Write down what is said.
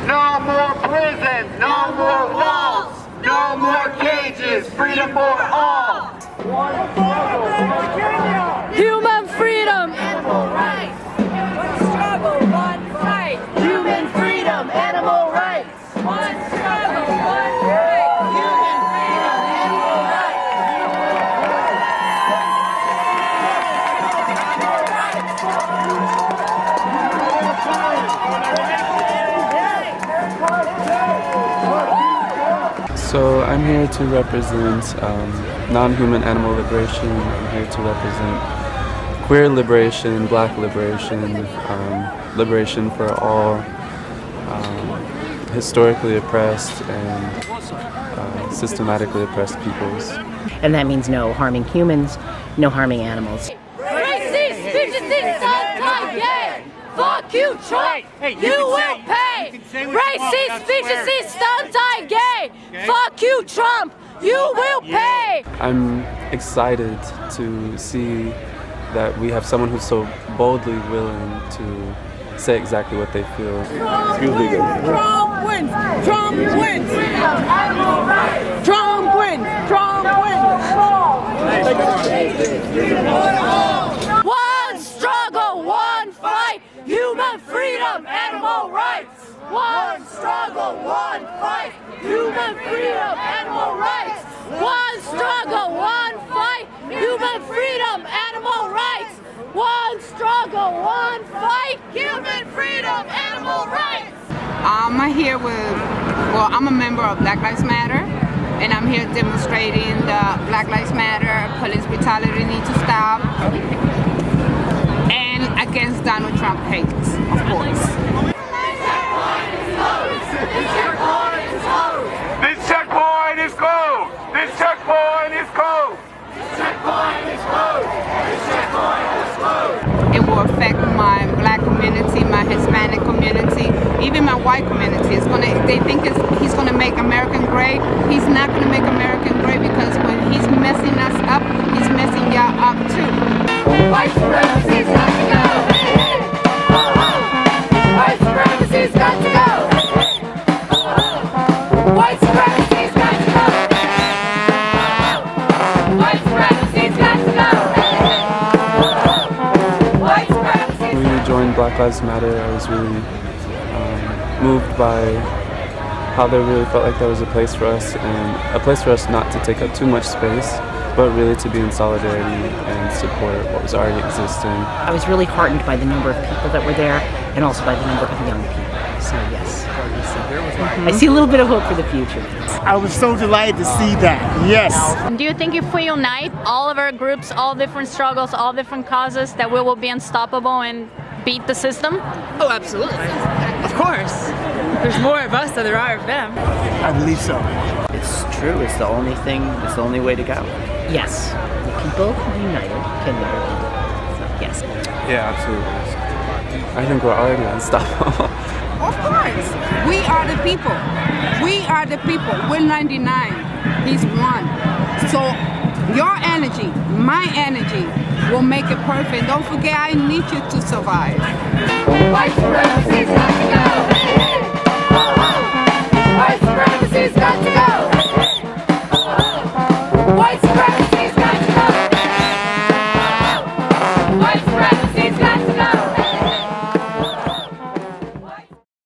No more prison, no more walls, no more cages, freedom for all. Human freedom, animal rights. One struggle, one fight. Human freedom, animal rights. One struggle, one fight. Human freedom, animal rights. So I'm here to represent non-human animal liberation. I'm here to represent queer liberation, black liberation, liberation for all historically oppressed and systematically oppressed peoples. And that means no harming humans, no harming animals. Racist, bigoted, anti-gay. Fuck you, Trump. You will pay. Racist, bigoted, anti-gay. Fuck you, Trump. You will pay. I'm excited to see that we have someone who's so boldly willing to say exactly what they feel. Trump wins. Trump wins. Trump wins. Trump wins. One struggle, one fight. Human freedom, animal rights. One struggle, one fight. Human freedom, animal rights. One struggle, one fight. Human freedom, animal rights. One struggle, one fight. Human freedom, animal rights. I'm here I'm a member of Black Lives Matter, and I'm here demonstrating the Black Lives Matter, police brutality needs to stop, and against Donald Trump hate, of course. This checkpoint is closed! This checkpoint is closed! This checkpoint is closed! This checkpoint is closed! It will affect my black community, my Hispanic community, even my white community. They think he's gonna make America great. He's not gonna make America great because when he's messing us up, he's messing y'all up too. White supremacy's got to go! White supremacy's got to go! White supremacy's got to go! White supremacy's got to go! White supremacy's When we joined Black Lives Matter, I was really moved by how they really felt like there was a place for us, and a place for us not to take up too much space, but really to be in solidarity and support what was already existing. I was really heartened by the number of people that were there and also by the number of young people. So yes, I see a little bit of hope for the future. I was so delighted to see that, yes. Do you think if we unite all of our groups, all different struggles, all different causes, that we will be unstoppable and beat the system? Oh, absolutely. Of course. There's more of us than there are of them. I believe so. It's true. It's the only thing. It's the only way to go. Yes, the people united can never be defeated. So yes. Yeah, absolutely. I think we're already unstoppable. Of course, we are the people. We are the people. We're 99. He's 1. So your energy, my energy, will make it perfect. Don't forget, I need you to survive. White supremacy's got to go!